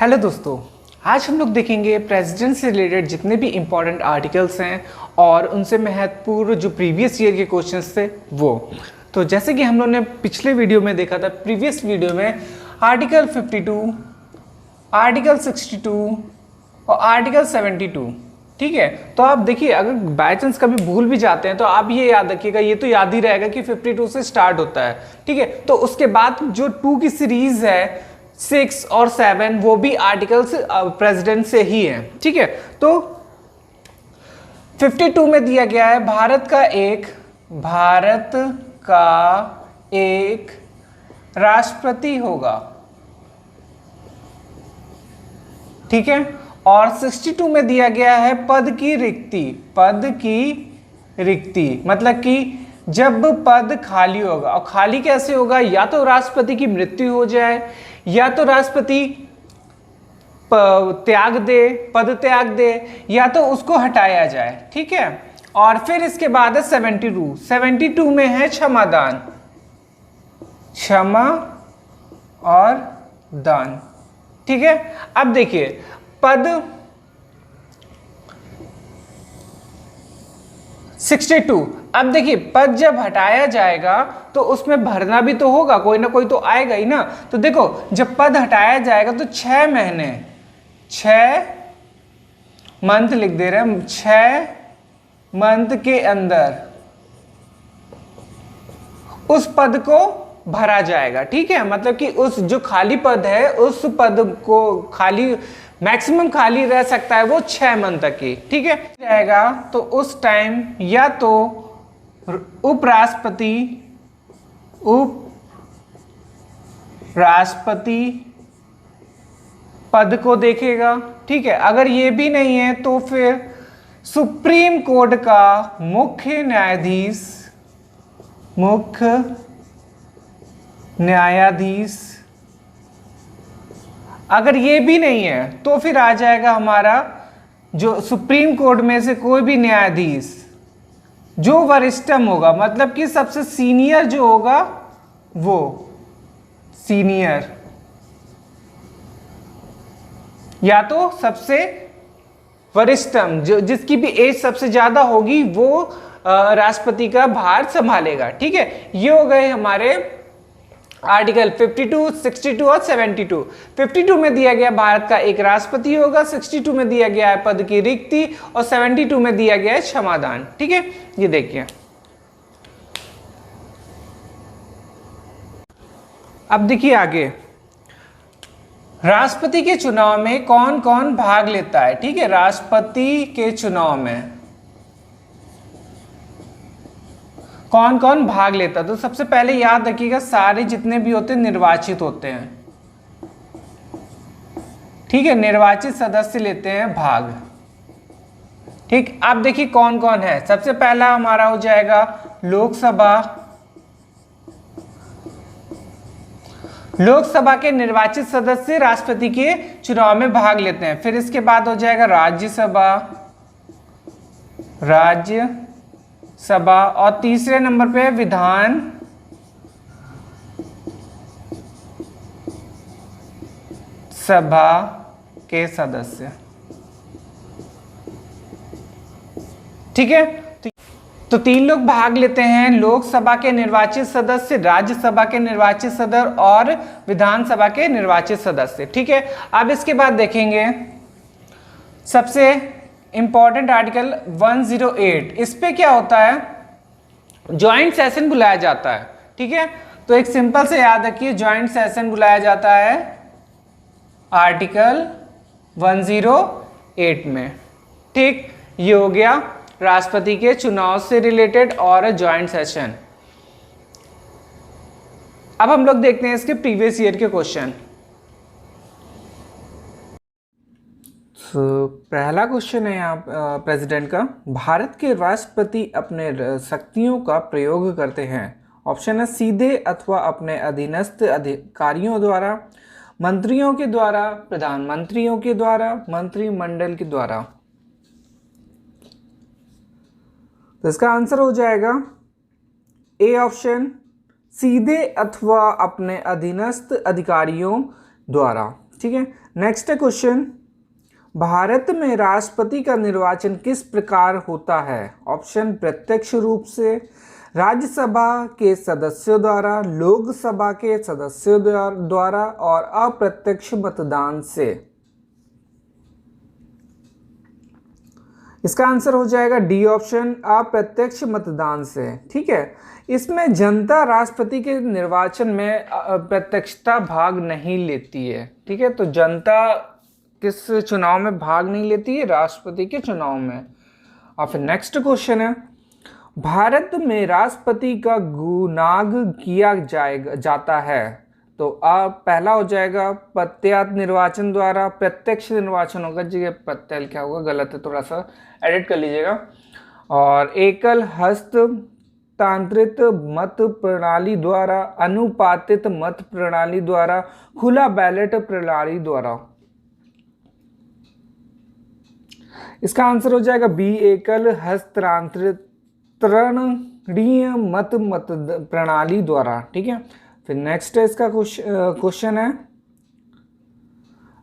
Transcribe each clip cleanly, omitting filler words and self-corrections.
Hello दोस्तों, आज हम लोग देखेंगे प्रेसिडेंट से रिलेटेड जितने भी इम्पोर्टेंट आर्टिकल्स हैं और उनसे महत्वपूर्ण जो प्रीवियस ईयर के क्वेश्चंस थे वो। तो जैसे कि हम लोग ने पिछले वीडियो में देखा था, प्रीवियस वीडियो में आर्टिकल 52, आर्टिकल 62 और आर्टिकल 72, ठीक है। तो आप देखिए, अगर बाय चांस कभी भूल भी जाते हैं तो आप ये याद रखिएगा, ये तो याद ही रहेगा कि 52 से स्टार्ट होता है, ठीक है। तो उसके बाद जो 2 की सीरीज है 6 और 7 वो भी आर्टिकल्स प्रेसिडेंट से ही है, ठीक है। तो 52 में दिया गया है भारत का एक राष्ट्रपति होगा, ठीक है। और 62 में दिया गया है पद की रिक्ति मतलब कि जब पद खाली होगा। और खाली कैसे होगा? या तो राष्ट्रपति की मृत्यु हो जाए, या तो राष्ट्रपति पद त्याग दे, या तो उसको हटाया जाए, ठीक है। और फिर इसके बाद है 72 में है क्षमा और दान, ठीक है। अब देखिए पद 62, अब देखिए पद जब हटाया जाएगा तो उसमें भरना भी तो होगा, कोई ना कोई तो आएगा ही ना। तो देखो जब पद हटाया जाएगा तो 6 महीने, 6 मंथ लिख दे रहे हैं, 6 मंथ के अंदर उस पद को भरा जाएगा, ठीक है। मतलब कि उस जो खाली पद है उस पद को खाली मैक्सिमम खाली रह सकता है वो 6 मंथ तक की, ठीक है रहेगा। तो उस टाइम या तो उपराष्ट्रपति पद को देखेगा, ठीक है। अगर ये भी नहीं है तो फिर सुप्रीम कोर्ट का मुख्य न्यायाधीश, अगर ये भी नहीं है तो फिर आ जाएगा हमारा जो सुप्रीम कोर्ट में से कोई भी न्यायाधीश जो वरिष्ठतम होगा, मतलब कि सबसे सीनियर जो होगा वो सीनियर, या तो सबसे वरिष्ठतम जो जिसकी भी एज सबसे ज्यादा होगी वो राष्ट्रपति का भार संभालेगा, ठीक है। ये हो गए हमारे आर्टिकल 52, 62 और 72। 52 में दिया गया भारत का एक राष्ट्रपति होगा, 62 में दिया गया है पद की रिक्ति और 72 में दिया गया है क्षमादान, ठीक है। ये देखिए अब देखिए आगे, राष्ट्रपति के चुनाव में कौन कौन भाग लेता है, ठीक है। राष्ट्रपति के चुनाव में कौन कौन भाग लेता है? तो सबसे पहले याद रखिएगा सारे जितने भी होते हैं निर्वाचित होते हैं, ठीक है। निर्वाचित सदस्य लेते हैं भाग, ठीक। अब देखिए कौन कौन है। सबसे पहला हमारा हो जाएगा लोकसभा के निर्वाचित सदस्य राष्ट्रपति के चुनाव में भाग लेते हैं। फिर इसके बाद हो जाएगा राज्यसभा और तीसरे नंबर पे विधान सभा के सदस्य, ठीक है। तो 3 लोग भाग लेते हैं, लोकसभा के निर्वाचित सदस्य, राज्यसभा के निर्वाचित सदस्य और विधानसभा के निर्वाचित सदस्य, ठीक है। अब इसके बाद देखेंगे सबसे इंपॉर्टेंट आर्टिकल 108। इस पे क्या होता है? ज्वाइंट सेशन बुलाया जाता है, ठीक है। तो एक सिंपल से याद रखिए, ज्वाइंट सेशन बुलाया जाता है आर्टिकल 108 में, ठीक। ये हो गया राष्ट्रपति के चुनाव से रिलेटेड और ज्वाइंट सेशन। अब हम लोग देखते हैं इसके प्रीवियस ईयर के क्वेश्चन। पहला क्वेश्चन है यहाँ प्रेसिडेंट का, भारत के राष्ट्रपति अपने शक्तियों का प्रयोग करते हैं। ऑप्शन है सीधे अथवा अपने अधीनस्थ अधिकारियों द्वारा, मंत्रियों के द्वारा, प्रधानमंत्रियों के द्वारा, मंत्रिमंडल के द्वारा। तो इसका आंसर हो जाएगा ए ऑप्शन, सीधे अथवा अपने अधीनस्थ अधिकारियों द्वारा, ठीक है। नेक्स्ट है क्वेश्चन, भारत में राष्ट्रपति का निर्वाचन किस प्रकार होता है? ऑप्शन प्रत्यक्ष रूप से, राज्यसभा के सदस्यों द्वारा, लोकसभा के सदस्यों द्वारा और अप्रत्यक्ष मतदान से। इसका आंसर हो जाएगा डी ऑप्शन, अप्रत्यक्ष मतदान से। ठीक है, इसमें जनता राष्ट्रपति के निर्वाचन में प्रत्यक्षता भाग नहीं लेती है। ठीक है, तो जनता किस चुनाव में भाग नहीं लेती है? राष्ट्रपति के चुनाव में। और फिर नेक्स्ट क्वेश्चन है, भारत में राष्ट्रपति का गुनाग किया जाता है? तो पहला हो जाएगा प्रत्यात निर्वाचन द्वारा, प्रत्यक्ष निर्वाचन होगा जी, प्रत्यय क्या होगा, गलत है, थोड़ा सा एडिट कर लीजिएगा। और एकल हस्तांतरित मत प्रणाली द्वारा, अनुपातित मत प्रणाली द्वारा, खुला बैलेट प्रणाली द्वारा। इसका आंसर हो जाएगा बी, एकल हस्तांतरणीय मत प्रणाली द्वारा। ठीक है, फिर नेक्स्ट है इसका क्वेश्चन है,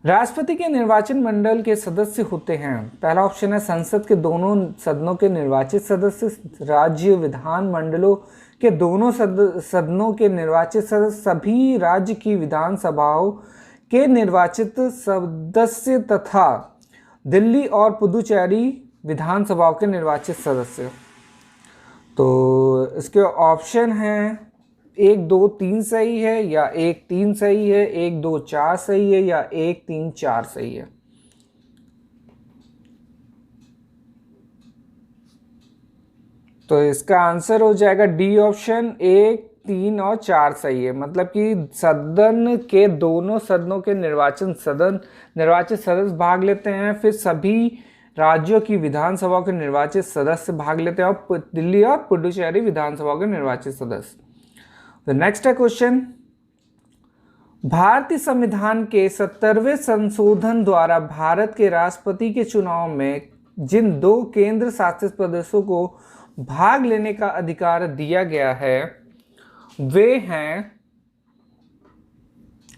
राष्ट्रपति के निर्वाचन मंडल के सदस्य होते हैं? पहला ऑप्शन है संसद के दोनों सदनों के निर्वाचित सदस्य, राज्य विधान मंडलों के दोनों सदनों के निर्वाचित सदस्य, सभी राज्य की विधानसभाओं के निर्वाचित सदस्य तथा दिल्ली और पुदुचेरी विधानसभाओं के निर्वाचित सदस्य। तो इसके ऑप्शन हैं 1, 2, 3 सही है, या 1, 3 सही है, 1, 2, 4 सही है, या 1, 3, 4 सही है। तो इसका आंसर हो जाएगा डी ऑप्शन, 1, 3 और 4 सही है। मतलब कि सदन के दोनों सदनों के निर्वाचित सदस्य भाग लेते हैं, फिर सभी राज्यों की विधानसभाओं के निर्वाचित सदस्य भाग लेते हैं, और दिल्ली और पुडुचेरी विधानसभाओं के निर्वाचित सदस्य। तो नेक्स्ट है क्वेश्चन, भारतीय संविधान के 70वें संशोधन द्वारा भारत के राष्ट्रपति के चुनाव में जिन 2 केंद्र शासित प्रदेशों को भाग लेने का अधिकार दिया गया है वे हैं,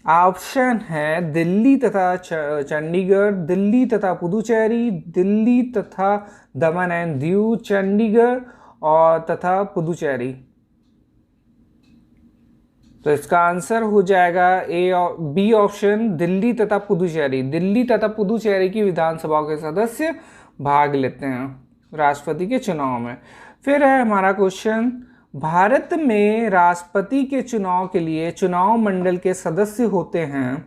ऑप्शन है दिल्ली तथा चंडीगढ़, दिल्ली तथा पुदुचेरी, दिल्ली तथा दमन एंड दीव, चंडीगढ़ और तथा पुदुचेरी। तो इसका आंसर हो जाएगा ए और बी ऑप्शन, दिल्ली तथा पुदुचेरी। दिल्ली तथा पुदुचेरी की विधानसभाओं के सदस्य भाग लेते हैं राष्ट्रपति के चुनाव में। फिर है हमारा क्वेश्चन, भारत में राष्ट्रपति के चुनाव के लिए चुनाव मंडल के सदस्य होते हैं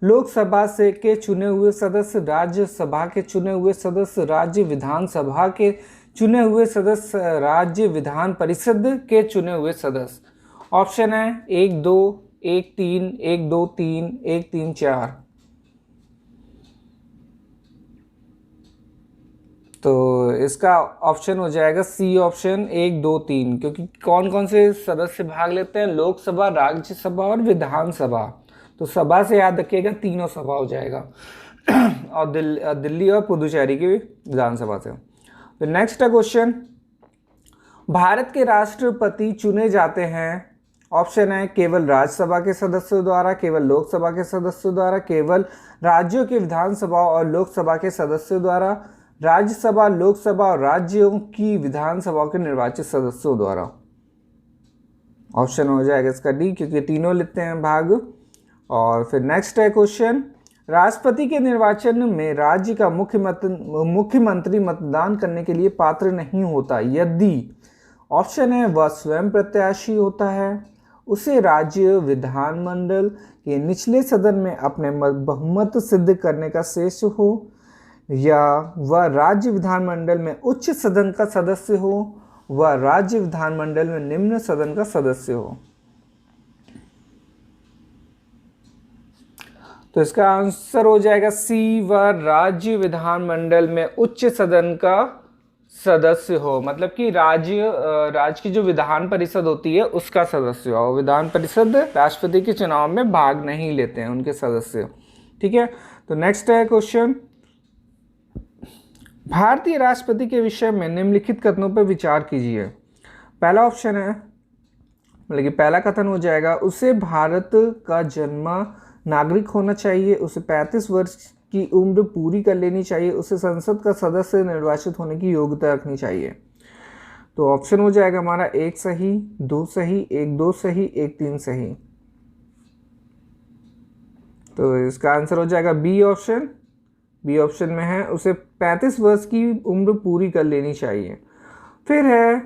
लोकसभा से के चुने हुए सदस्य, राज्यसभा के चुने हुए सदस्य, राज्य विधानसभा के चुने हुए सदस्य, राज्य विधान परिषद के चुने हुए सदस्य। ऑप्शन है 1, 2, 1, 3, 1, 2, 3, 1, 3, 4। तो इसका ऑप्शन हो जाएगा सी ऑप्शन, 1, 2, 3। क्योंकि कौन कौन से सदस्य भाग लेते हैं? लोकसभा, राज्यसभा और विधानसभा। तो सभा से याद रखिएगा, तीनों सभा हो जाएगा और दिल्ली और पुदुचेरी की विधानसभा से। फिर नेक्स्ट है क्वेश्चन, भारत के राष्ट्रपति चुने जाते हैं? ऑप्शन है केवल राज्यसभा के सदस्यों द्वारा, केवल लोकसभा के सदस्यों द्वारा, केवल राज्यों के विधानसभा और लोकसभा के सदस्यों द्वारा, राज्यसभा, लोकसभा और राज्यों की विधानसभाओं के निर्वाचित सदस्यों द्वारा। ऑप्शन हो जाएगा इसका डी, क्योंकि तीनों लेते हैं भाग। और फिर नेक्स्ट है क्वेश्चन, राष्ट्रपति के निर्वाचन में राज्य का मुख्यमंत्री मतदान करने के लिए पात्र नहीं होता यदि, ऑप्शन है वह स्वयं प्रत्याशी होता है, उसे राज्य विधानमंडल के निचले सदन में अपने बहुमत सिद्ध करने का शेष हो, या वह राज्य विधानमंडल में उच्च सदन का सदस्य हो, वह राज्य विधानमंडल में निम्न सदन का सदस्य हो। तो इसका आंसर हो जाएगा सी, वह राज्य विधानमंडल में उच्च सदन का सदस्य हो। मतलब कि राज्य की जो विधान परिषद होती है उसका सदस्य हो। विधान परिषद राष्ट्रपति के चुनाव में भाग नहीं लेते हैं उनके सदस्य। ठीक है, तो नेक्स्ट है क्वेश्चन, भारतीय राष्ट्रपति के विषय में निम्नलिखित कथनों पर विचार कीजिए। पहला ऑप्शन है, मतलब कि पहला कथन हो जाएगा, उसे भारत का नागरिक होना चाहिए, उसे 35 वर्ष की उम्र पूरी कर लेनी चाहिए, उसे संसद का सदस्य निर्वाचित होने की योग्यता रखनी चाहिए। तो ऑप्शन हो जाएगा हमारा 1 सही, 2 सही, 1 2 सही, 1 3 सही। तो इसका आंसर हो जाएगा बी ऑप्शन। बी ऑप्शन में है उसे 35 वर्ष की उम्र पूरी कर लेनी चाहिए। फिर है,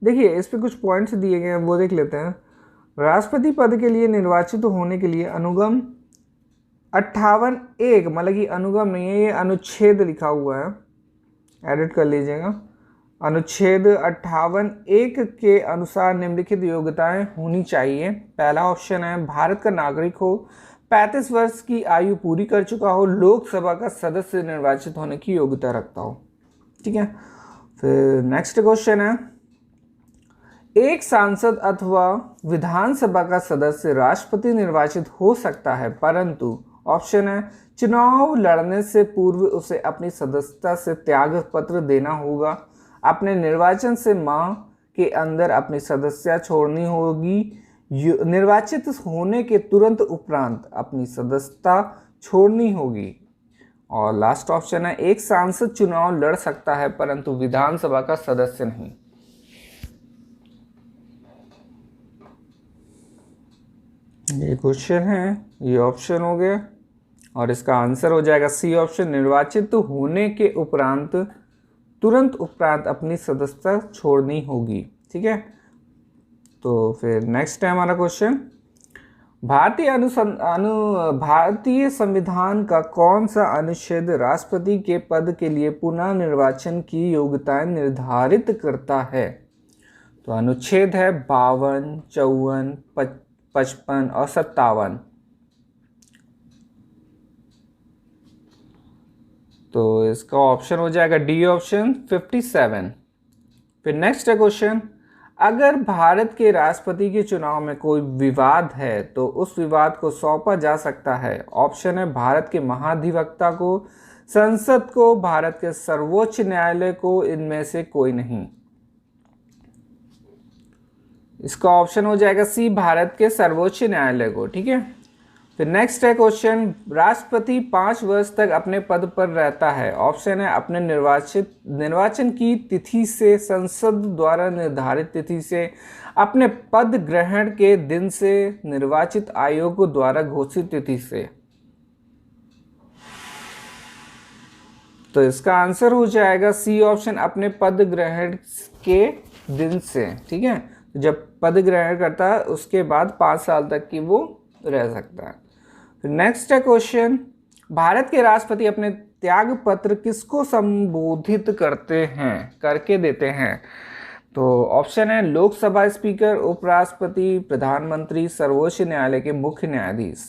देखिए इस पे कुछ पॉइंट्स दिए गए हैं, वो देख लेते हैं। राष्ट्रपति पद के लिए निर्वाचित होने के लिए अनुगम 58(1), मतलब कि अनुगम नहीं है, ये अनुच्छेद लिखा हुआ है, एडिट कर लीजिएगा। अनुच्छेद 58(1) के अनुसार निम्नलिखित योग्यताएं होनी चाहिए। पहला ऑप्शन है भारत का नागरिक हो, 35 वर्ष की आयु पूरी कर चुका हो, लोकसभा का सदस्य निर्वाचित होने की योग्यता रखता हो। ठीक है, फिर नेक्स्ट क्वेश्चन है, एक सांसद अथवा विधानसभा का सदस्य राष्ट्रपति निर्वाचित हो सकता है, परंतु ऑप्शन है चुनाव लड़ने से पूर्व उसे अपनी सदस्यता से त्याग पत्र देना होगा, अपने निर्वाचन से माह के अंदर अपनी सदस्यता छोड़नी होगी, निर्वाचित होने के तुरंत उपरांत अपनी सदस्यता छोड़नी होगी, और लास्ट ऑप्शन है एक सांसद चुनाव लड़ सकता है परंतु विधानसभा का सदस्य नहीं। ये क्वेश्चन है, ये ऑप्शन हो गया, और इसका आंसर हो जाएगा सी ऑप्शन, निर्वाचित होने के उपरांत तुरंत उपरांत अपनी सदस्यता छोड़नी होगी। ठीक है, तो फिर नेक्स्ट है हमारा क्वेश्चन, भारतीय संविधान का कौन सा अनुच्छेद राष्ट्रपति के पद के लिए पुनः निर्वाचन की योग्यताएं निर्धारित करता है? तो अनुच्छेद है 52, 54, 55 और 57। तो इसका ऑप्शन हो जाएगा डी ऑप्शन 57। फिर नेक्स्ट है क्वेश्चन, अगर भारत के राष्ट्रपति के चुनाव में कोई विवाद है तो उस विवाद को सौंपा जा सकता है। ऑप्शन है भारत के महाधिवक्ता को, संसद को, भारत के सर्वोच्च न्यायालय को, इनमें से कोई नहीं। इसका ऑप्शन हो जाएगा सी, भारत के सर्वोच्च न्यायालय को। ठीक है, फिर नेक्स्ट है क्वेश्चन, राष्ट्रपति 5 वर्ष तक अपने पद पर रहता है। ऑप्शन है अपने निर्वाचन की तिथि से, संसद द्वारा निर्धारित तिथि से, अपने पद ग्रहण के दिन से, निर्वाचित आयोग द्वारा घोषित तिथि से। तो इसका आंसर हो जाएगा सी ऑप्शन, अपने पद ग्रहण के दिन से। ठीक है, जब पद ग्रहण करता है उसके बाद 5 साल तक की वो रह सकता है। फिर नेक्स्ट है क्वेश्चन, भारत के राष्ट्रपति अपने त्याग पत्र किसको संबोधित करके देते हैं? तो ऑप्शन है लोकसभा स्पीकर, उपराष्ट्रपति, प्रधानमंत्री, सर्वोच्च न्यायालय के मुख्य न्यायाधीश।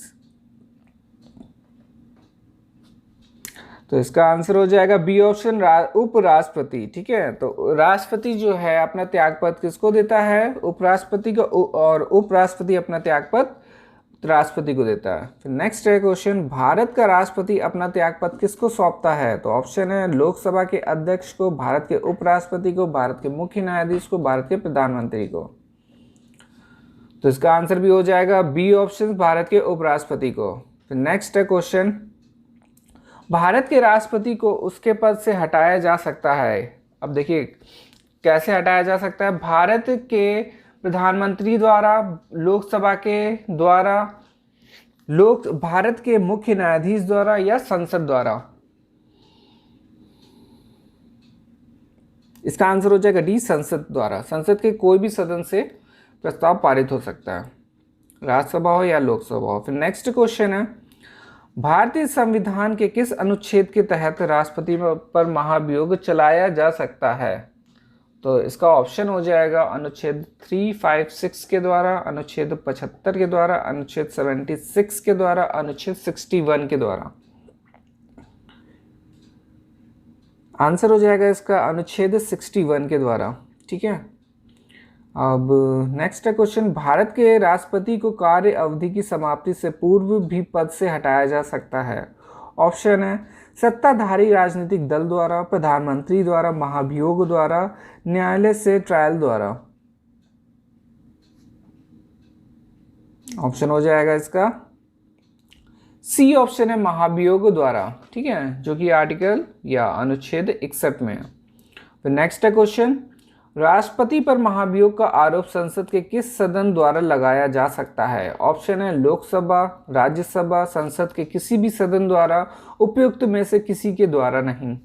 तो इसका आंसर हो जाएगा बी ऑप्शन, उपराष्ट्रपति। ठीक है, तो राष्ट्रपति जो है अपना त्यागपत्र किसको देता है? उपराष्ट्रपति को, और उपराष्ट्रपति अपना त्यागपत्र राष्ट्रपति को देता है। फिर नेक्स्ट है क्वेश्चन, भारत का राष्ट्रपति अपना त्यागपत्र किसको सौंपता है? तो ऑप्शन है लोकसभा के अध्यक्ष को, भारत के उपराष्ट्रपति को, भारत के मुख्य न्यायाधीश को, भारत के प्रधानमंत्री को। तो इसका आंसर भी हो जाएगा बी ऑप्शन, भारत के उपराष्ट्रपति को। फिर नेक्स्ट है क्वेश्चन, भारत के राष्ट्रपति को उसके पद से हटाया जा सकता है। अब देखिए कैसे हटाया जा सकता है, भारत के प्रधानमंत्री द्वारा, लोकसभा के द्वारा, भारत के मुख्य न्यायाधीश द्वारा, या संसद द्वारा। इसका आंसर हो जाएगा डी, संसद द्वारा। संसद के कोई भी सदन से प्रस्ताव पारित हो सकता है, राज्यसभा हो या लोकसभा हो। फिर नेक्स्ट क्वेश्चन है, भारतीय संविधान के किस अनुच्छेद के तहत राष्ट्रपति पर महाभियोग चलाया जा सकता है? तो इसका ऑप्शन हो जाएगा अनुच्छेद 356 के द्वारा, अनुच्छेद 75 के द्वारा, अनुच्छेद 76 के द्वारा, अनुच्छेद 61 के द्वारा। आंसर हो जाएगा इसका अनुच्छेद 61 के द्वारा। ठीक है, अब नेक्स्ट है क्वेश्चन, भारत के राष्ट्रपति को कार्य अवधि की समाप्ति से पूर्व भी पद से हटाया जा सकता है। ऑप्शन है सत्ताधारी राजनीतिक दल द्वारा, प्रधानमंत्री द्वारा, महाभियोग द्वारा, न्यायालय से ट्रायल द्वारा। ऑप्शन हो जाएगा इसका सी ऑप्शन है महाभियोग द्वारा, ठीक है, जो कि आर्टिकल या अनुच्छेद 61 में है। फिर नेक्स्ट है क्वेश्चन, राष्ट्रपति पर महाभियोग का आरोप संसद के किस सदन द्वारा लगाया जा सकता है? ऑप्शन है लोकसभा, राज्यसभा, संसद के किसी भी सदन द्वारा, उपयुक्त में से किसी के द्वारा नहीं।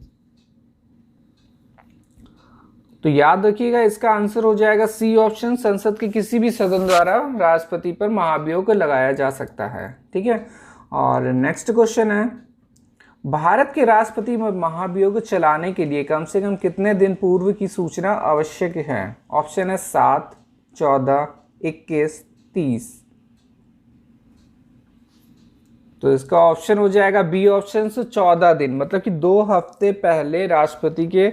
तो याद रखिएगा, इसका आंसर हो जाएगा सी ऑप्शन, संसद के किसी भी सदन द्वारा राष्ट्रपति पर महाभियोग लगाया जा सकता है, ठीक है। और नेक्स्ट क्वेश्चन है, भारत के राष्ट्रपति में महाभियोग चलाने के लिए कम से कम कितने दिन पूर्व की सूचना आवश्यक है? ऑप्शन है 7, 14, 21, 30। तो इसका ऑप्शन हो जाएगा बी ऑप्शन से 14 दिन, मतलब कि 2 हफ्ते पहले राष्ट्रपति के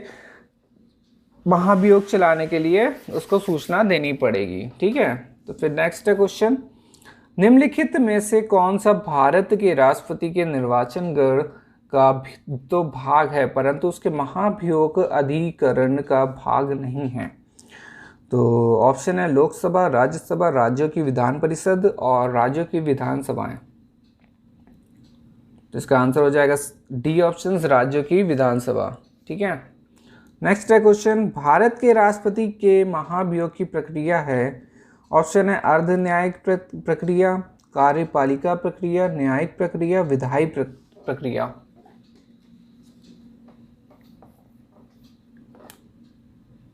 महाभियोग चलाने के लिए उसको सूचना देनी पड़ेगी, ठीक है। तो फिर नेक्स्ट है क्वेश्चन, निम्नलिखित में से कौन सा भारत के राष्ट्रपति के निर्वाचन गण का तो भाग है परंतु उसके महाभियोग अधिकरण का भाग नहीं है? तो ऑप्शन है लोकसभा, राज्यसभा, राज्यों की विधान परिषद और राज्यों की विधानसभाएं। तो इसका आंसर हो जाएगा डी ऑप्शन, राज्यों की विधानसभा, ठीक है। नेक्स्ट है क्वेश्चन, भारत के राष्ट्रपति के महाभियोग की प्रक्रिया है, ऑप्शन है अर्ध न्यायिक प्रक्रिया, कार्यपालिका प्रक्रिया, न्यायिक प्रक्रिया, विधायी प्रक्रिया।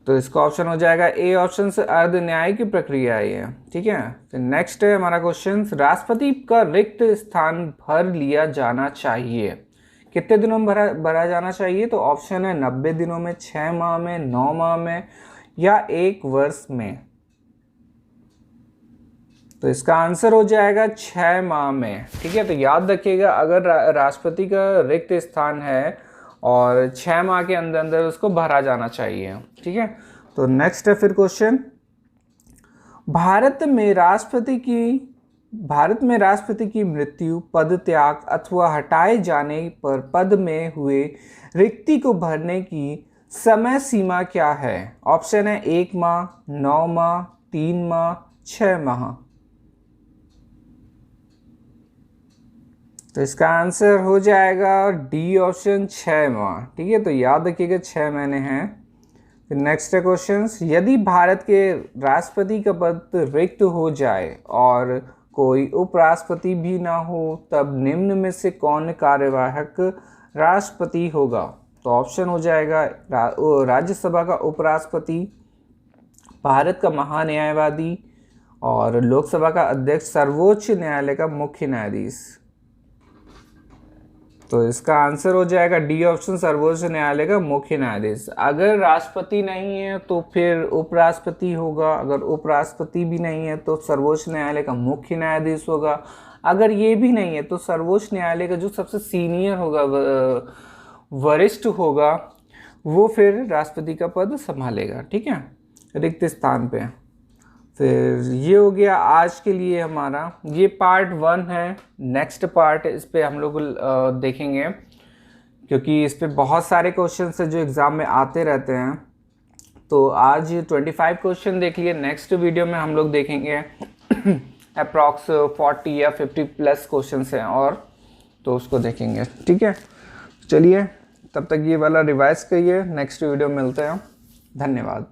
तो इसका ऑप्शन हो जाएगा ए ऑप्शन से अर्ध न्यायिक प्रक्रिया है, ठीक है। फिर नेक्स्ट है हमारा क्वेश्चन, राष्ट्रपति का रिक्त स्थान भर लिया जाना चाहिए, कितने दिनों में भरा जाना चाहिए? तो ऑप्शन है 90 दिनों में, 6 माह में, 9 माह में या 1 वर्ष में। तो इसका आंसर हो जाएगा 6 माह में, ठीक है। तो याद रखिएगा, अगर राष्ट्रपति का रिक्त स्थान है और 6 माह के अंदर अंदर उसको भरा जाना चाहिए, ठीक है। तो नेक्स्ट है फिर क्वेश्चन, भारत में राष्ट्रपति की मृत्यु, पद त्याग अथवा हटाए जाने पर पद में हुए रिक्ति को भरने की समय सीमा क्या है? ऑप्शन है 1 माह, 9 माह, 3 माह, 6 माह। तो इसका आंसर हो जाएगा डी ऑप्शन, 6 माह, ठीक है। तो याद रखिएगा 6 महीने हैं। फिर नेक्स्ट है क्वेश्चन, यदि भारत के राष्ट्रपति का पद रिक्त हो जाए और कोई उपराष्ट्रपति भी ना हो तब निम्न में से कौन कार्यवाहक राष्ट्रपति होगा? तो ऑप्शन हो जाएगा राज्यसभा का उपराष्ट्रपति, भारत का महान्यायवादी और लोकसभा का अध्यक्ष, सर्वोच्च न्यायालय का मुख्य न्यायाधीश। तो इसका आंसर हो जाएगा डी ऑप्शन, सर्वोच्च न्यायालय का मुख्य न्यायाधीश। अगर राष्ट्रपति नहीं है तो फिर उपराष्ट्रपति होगा, अगर उपराष्ट्रपति भी नहीं है तो सर्वोच्च न्यायालय का मुख्य न्यायाधीश होगा, अगर ये भी नहीं है तो सर्वोच्च न्यायालय का जो सबसे सीनियर होगा, वरिष्ठ होगा, वो फिर राष्ट्रपति का पद संभालेगा, ठीक है, रिक्त स्थान पे। फिर ये हो गया आज के लिए हमारा, ये पार्ट 1 है। नेक्स्ट पार्ट इस पे हम लोग देखेंगे, क्योंकि इस पे बहुत सारे क्वेश्चंस हैं जो एग्ज़ाम में आते रहते हैं। तो आज 25 क्वेश्चन देख लिए, नेक्स्ट वीडियो में हम लोग देखेंगे अप्रॉक्स 40 या 50 प्लस क्वेश्चंस हैं और, तो उसको देखेंगे, ठीक है। चलिए तब तक ये वाला रिवाइज करिए, नेक्स्ट वीडियो में मिलते हैं, धन्यवाद।